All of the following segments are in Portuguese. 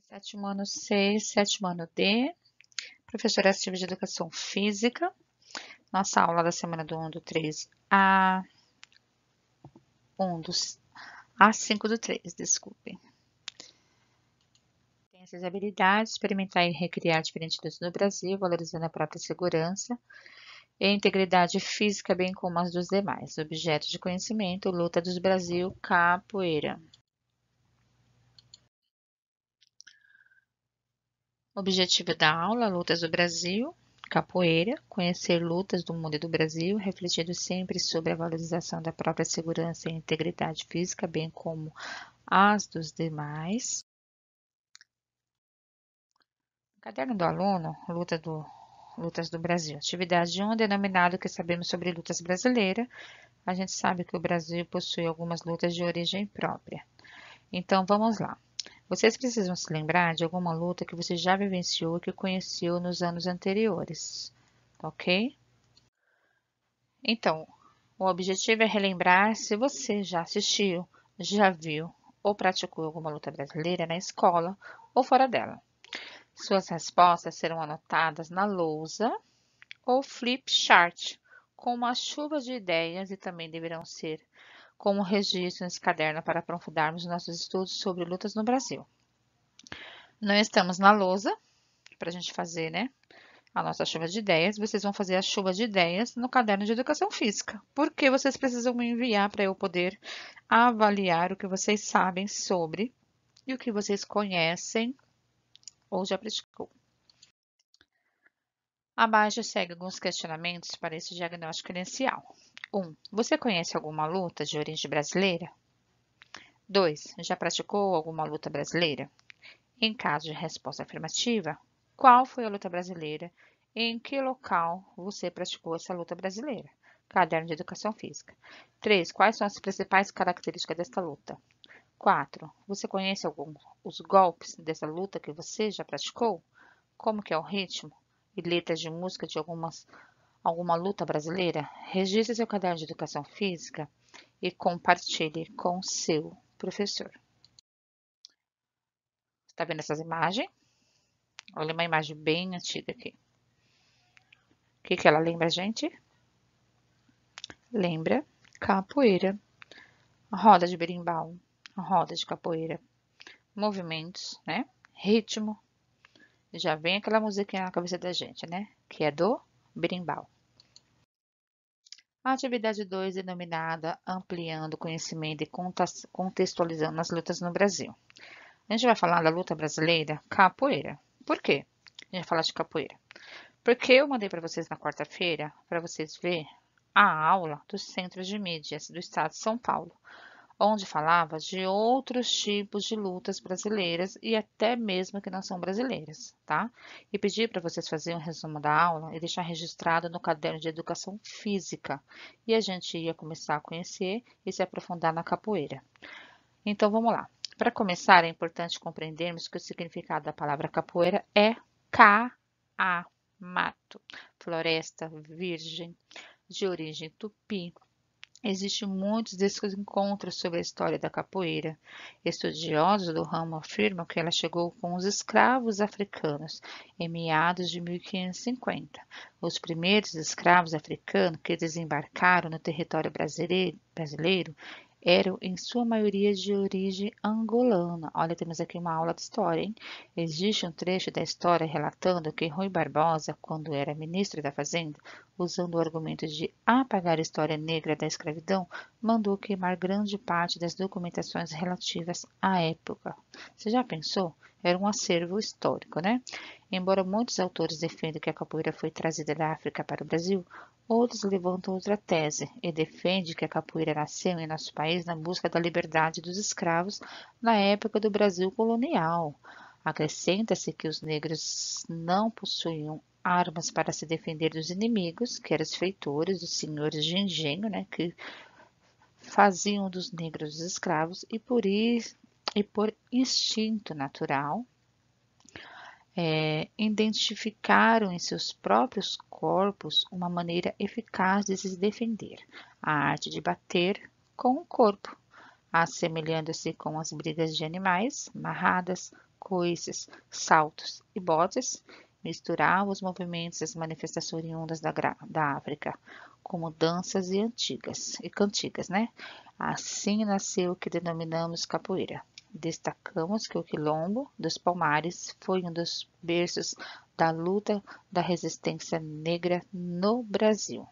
Sétimo ano C, sétimo ano D, professora Silvia de Educação Física. Nossa aula da semana do 1 do 3 a 1 dos a 5 do 3, desculpem. Tem essas habilidades, experimentar e recriar diferentes lutas no Brasil, valorizando a própria segurança e a integridade física, bem como as dos demais. Objeto de conhecimento, luta dos Brasil, capoeira. Objetivo da aula, lutas do Brasil, capoeira, conhecer lutas do mundo e do Brasil, refletindo sempre sobre a valorização da própria segurança e integridade física, bem como as dos demais. Caderno do aluno, lutas do Brasil. Atividade 1, denominado o que sabemos sobre lutas brasileiras. A gente sabe que o Brasil possui algumas lutas de origem própria. Então, vamos lá. Vocês precisam se lembrar de alguma luta que você já vivenciou e que conheceu nos anos anteriores, ok? Então, o objetivo é relembrar se você já assistiu, já viu ou praticou alguma luta brasileira na escola ou fora dela. Suas respostas serão anotadas na lousa ou flip chart, com uma chuva de ideias e também deverão ser como registro nesse caderno para aprofundarmos nossos estudos sobre lutas no Brasil. Não estamos na lousa para a gente fazer, né, a nossa chuva de ideias. Vocês vão fazer a chuva de ideias no caderno de educação física, porque vocês precisam me enviar para eu poder avaliar o que vocês sabem sobre e o que vocês conhecem ou já praticou. Abaixo segue alguns questionamentos para esse diagnóstico inicial. 1. Você conhece alguma luta de origem brasileira? 2. Já praticou alguma luta brasileira? Em caso de resposta afirmativa, qual foi a luta brasileira e em que local você praticou essa luta brasileira? Caderno de Educação Física. 3. Quais são as principais características desta luta? 4. Você conhece os golpes dessa luta que você já praticou? Como que é o ritmo e letras de música de alguma luta brasileira? Registre seu caderno de Educação Física e compartilhe com seu professor. Está vendo essas imagens? Olha uma imagem bem antiga aqui. O que ela lembra, gente? Lembra capoeira, roda de berimbau, roda de capoeira, movimentos, né? Ritmo. Já vem aquela musiquinha na cabeça da gente, né? Que é do berimbau. A atividade 2, denominada Ampliando o Conhecimento e Contextualizando as Lutas no Brasil. A gente vai falar da luta brasileira, capoeira. Por quê? A gente vai falar de capoeira. Porque eu mandei para vocês na quarta-feira, para vocês verem a aula dos Centros de Mídias do Estado de São Paulo, onde falava de outros tipos de lutas brasileiras e até mesmo que não são brasileiras, tá? E pedi para vocês fazerem um resumo da aula e deixar registrado no caderno de educação física. E a gente ia começar a conhecer e se aprofundar na capoeira. Então vamos lá. Para começar, é importante compreendermos que o significado da palavra capoeira é mato, floresta virgem, de origem tupi. Existem muitos desencontros sobre a história da capoeira. Estudiosos do ramo afirmam que ela chegou com os escravos africanos em meados de 1550. Os primeiros escravos africanos que desembarcaram no território brasileiro eram em sua maioria de origem angolana. Olha, temos aqui uma aula de história, hein? Existe um trecho da história relatando que Rui Barbosa, quando era ministro da Fazenda, usando o argumento de apagar a história negra da escravidão, mandou queimar grande parte das documentações relativas à época. Você já pensou? Era um acervo histórico, né? Embora muitos autores defendam que a capoeira foi trazida da África para o Brasil, outros levantam outra tese e defendem que a capoeira nasceu em nosso país na busca da liberdade dos escravos na época do Brasil colonial. Acrescenta-se que os negros não possuíam armas para se defender dos inimigos, que eram os feitores, os senhores de engenho, né, que faziam dos negros escravos e por instinto natural, identificaram em seus próprios corpos uma maneira eficaz de se defender, a arte de bater com o corpo, assemelhando-se com as brigas de animais, marradas, coices, saltos e botes, misturava os movimentos e as manifestações oriundas da África, como danças e cantigas, né? Assim nasceu o que denominamos capoeira. Destacamos que o Quilombo dos Palmares foi um dos berços da luta da resistência negra no Brasil.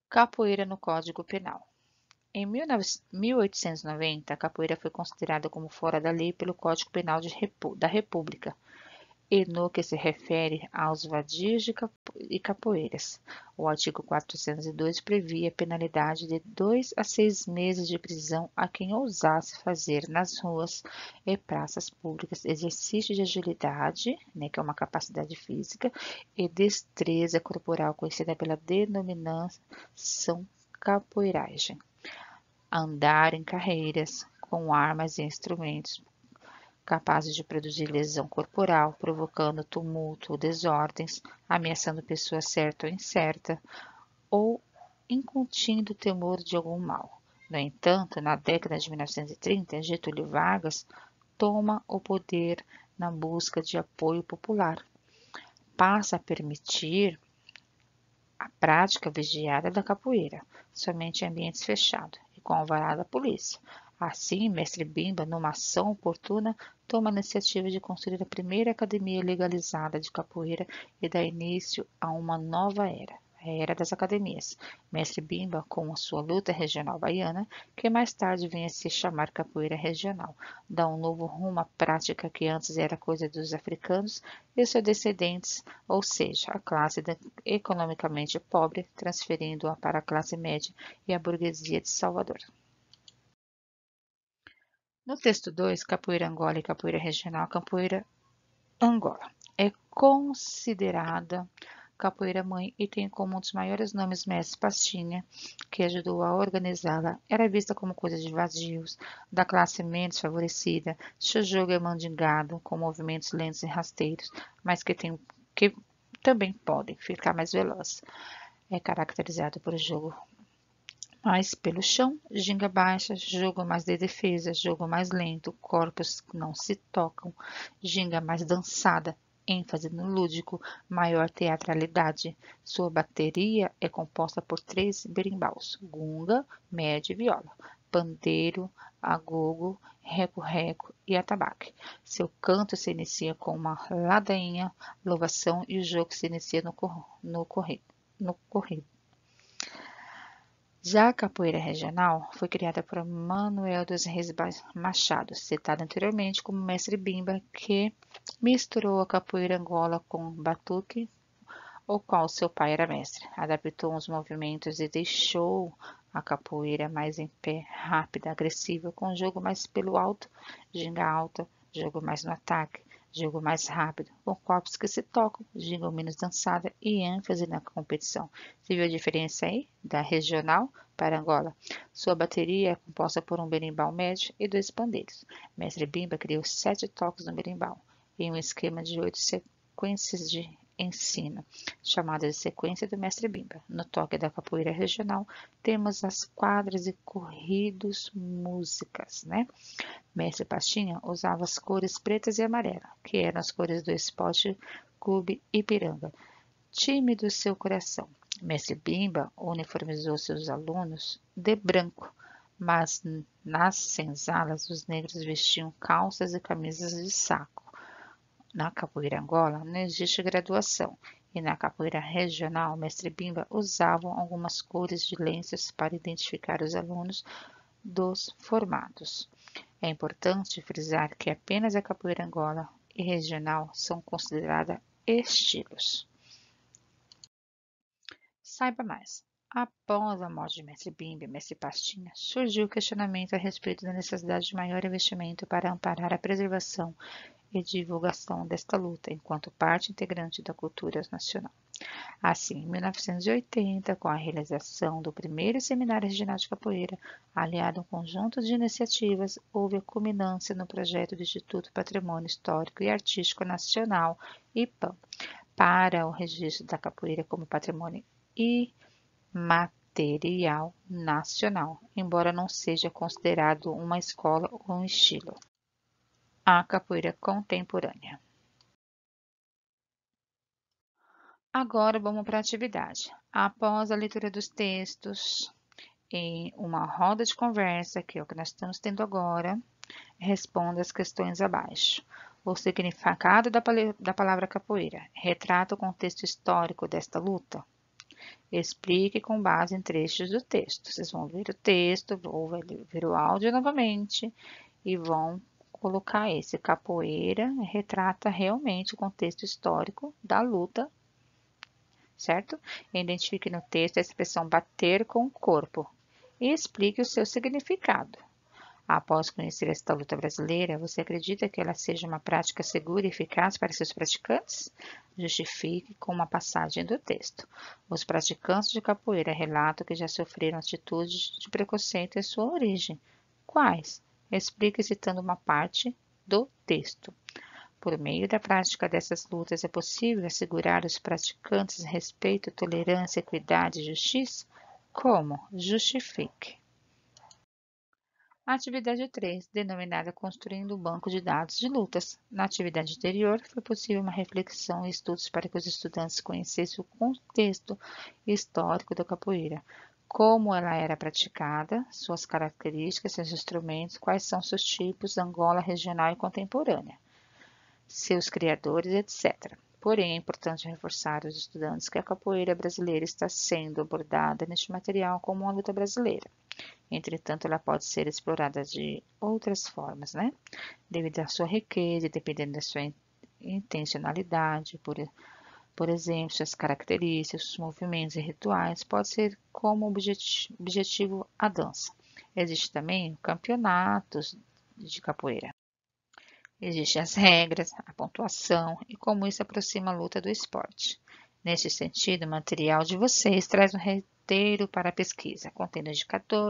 Capoeira no Código Penal. Em 1890, a capoeira foi considerada como fora da lei pelo Código Penal da República, e no que se refere aos vadios e capoeiras. O artigo 402 previa penalidade de 2 a 6 meses de prisão a quem ousasse fazer nas ruas e praças públicas exercício de agilidade, né, que é uma capacidade física, e destreza corporal, conhecida pela denominação capoeiragem. Andar em carreiras com armas e instrumentos capazes de produzir lesão corporal, provocando tumulto ou desordens, ameaçando pessoa certa ou incerta, ou incutindo temor de algum mal. No entanto, na década de 1930, Getúlio Vargas toma o poder na busca de apoio popular. Passa a permitir a prática vigiada da capoeira, somente em ambientes fechados e com alvará da polícia. Assim, Mestre Bimba, numa ação oportuna, toma a iniciativa de construir a primeira academia legalizada de capoeira e dá início a uma nova era, a Era das Academias. Mestre Bimba, com a sua luta regional baiana, que mais tarde vem a se chamar capoeira regional, dá um novo rumo à prática que antes era coisa dos africanos e seus descendentes, ou seja, a classe economicamente pobre, transferindo-a para a classe média e a burguesia de Salvador. No texto 2, Capoeira Angola e Capoeira Regional, Capoeira Angola é considerada capoeira mãe e tem como um dos maiores nomes Mestre Pastinha, que ajudou a organizá-la. Era vista como coisa de vadios, da classe menos favorecida. Seu jogo é mandingado, com movimentos lentos e rasteiros, mas que também podem ficar mais velozes. É caracterizado por jogo mais pelo chão, ginga baixa, jogo mais de defesa, jogo mais lento, corpos não se tocam, ginga mais dançada, ênfase no lúdico, maior teatralidade. Sua bateria é composta por 3 berimbaus, gunga, médio e viola, pandeiro, agogo, reco-reco e atabaque. Seu canto se inicia com uma ladainha, louvação e o jogo se inicia no corrido. Já a capoeira regional foi criada por Manuel dos Reis Machado, citado anteriormente como mestre Bimba, que misturou a capoeira Angola com batuque, o qual seu pai era mestre. Adaptou os movimentos e deixou a capoeira mais em pé, rápida, agressiva, com jogo mais pelo alto, ginga alta, jogo mais no ataque, jogo mais rápido, com corpos que se tocam, ginga menos dançada e ênfase na competição. Você viu a diferença aí da regional para Angola? Sua bateria é composta por um berimbau médio e 2 pandeiros. Mestre Bimba criou 7 toques no berimbau, em um esquema de 8 sequências de ensino, chamada de sequência do Mestre Bimba. No toque da capoeira regional, temos as quadras e corridos músicas, né? Mestre Pastinha usava as cores pretas e amarela, que eram as cores do Esporte Clube Ipiranga. Time do seu coração. Mestre Bimba uniformizou seus alunos de branco, mas nas senzalas os negros vestiam calças e camisas de saco. Na capoeira Angola não existe graduação e na capoeira regional, Mestre Bimba usavam algumas cores de lenços para identificar os alunos dos formados. É importante frisar que apenas a capoeira Angola e regional são consideradas estilos. Saiba mais. Após a morte de Mestre Bimba e Mestre Pastinha, surgiu o questionamento a respeito da necessidade de maior investimento para amparar a preservação e divulgação desta luta, enquanto parte integrante da cultura nacional. Assim, em 1980, com a realização do primeiro Seminário Regional de Capoeira, aliado a um conjunto de iniciativas, houve a culminância no projeto do Instituto Patrimônio Histórico e Artístico Nacional, IPAM, para o registro da capoeira como patrimônio imaterial Material Nacional, embora não seja considerado uma escola ou um estilo. A capoeira contemporânea. Agora vamos para a atividade. Após a leitura dos textos, em uma roda de conversa, que é o que nós estamos tendo agora, responda as questões abaixo. O significado da palavra capoeira retrata o contexto histórico desta luta? Explique com base em trechos do texto. Vocês vão ver o texto, vão ver o áudio novamente e vão colocar esse. Capoeira retrata realmente o contexto histórico da luta, certo? Identifique no texto a expressão bater com o corpo e explique o seu significado. Após conhecer esta luta brasileira, você acredita que ela seja uma prática segura e eficaz para seus praticantes? Justifique com uma passagem do texto. Os praticantes de capoeira relatam que já sofreram atitudes de preconceito em sua origem. Quais? Explique citando uma parte do texto. Por meio da prática dessas lutas, é possível assegurar aos praticantes respeito, tolerância, equidade e justiça? Como? Justifique. Atividade 3, denominada Construindo o Banco de Dados de Lutas. Na atividade anterior, foi possível uma reflexão e estudos para que os estudantes conhecessem o contexto histórico da capoeira, como ela era praticada, suas características, seus instrumentos, quais são seus tipos, Angola regional e contemporânea, seus criadores, etc. Porém, é importante reforçar aos estudantes que a capoeira brasileira está sendo abordada neste material como uma luta brasileira. Entretanto, ela pode ser explorada de outras formas, né? Devido à sua riqueza, dependendo da sua intencionalidade, por exemplo, suas características, seus movimentos e rituais, pode ser como objetivo a dança. Existem também campeonatos de capoeira. Existem as regras, a pontuação e como isso aproxima a luta do esporte. Nesse sentido, o material de vocês traz um roteiro para a pesquisa, contendo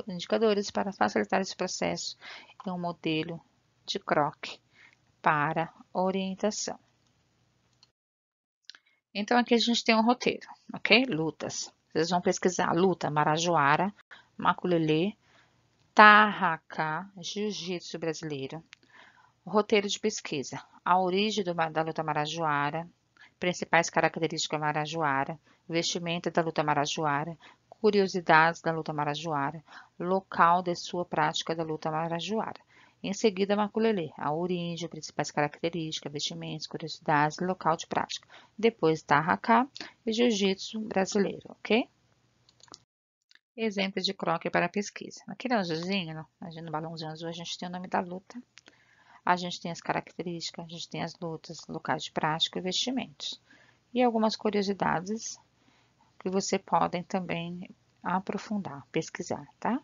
indicadores para facilitar esse processo e um modelo de croquis para orientação. Então, aqui a gente tem um roteiro, ok? Lutas. Vocês vão pesquisar luta marajoara, maculelê, tarracá, jiu-jitsu brasileiro. Roteiro de pesquisa. A origem da luta marajoara, principais características marajoara, vestimenta da luta marajoara, curiosidades da luta marajoara, local de sua prática da luta marajoara. Em seguida, maculelê, a origem, principais características, vestimentos, curiosidades e local de prática. Depois, tarracá e jiu-jitsu brasileiro, ok? Exemplo de croquis para pesquisa. Aqui no azulzinho, no balãozinho azul, a gente tem o nome da luta. A gente tem as características, a gente tem as lutas, locais de prática e vestimentos. E algumas curiosidades que você podem também aprofundar, pesquisar, tá?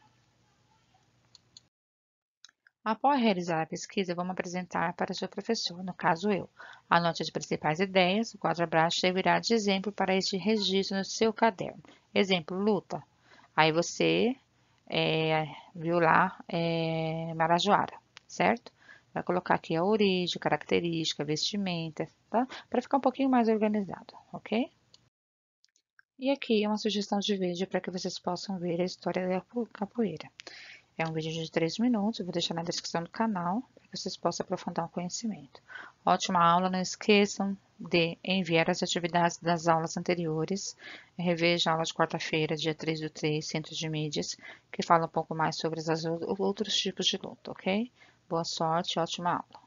Após realizar a pesquisa, vamos apresentar para o seu professor, no caso eu. Anote as principais ideias, o quadro abaixo servirá de exemplo para este registro no seu caderno. Exemplo, luta. Aí você viu lá Marajoara, certo? Vai colocar aqui a origem, característica, vestimenta, tá? Para ficar um pouquinho mais organizado, ok? E aqui é uma sugestão de vídeo para que vocês possam ver a história da capoeira. É um vídeo de 3 minutos, eu vou deixar na descrição do canal para que vocês possam aprofundar o conhecimento. Ótima aula, não esqueçam de enviar as atividades das aulas anteriores. Reveja a aula de quarta-feira, dia 3/3, Centro de Mídias, que fala um pouco mais sobre os outros tipos de luta, ok? Boa sorte, ótima aula!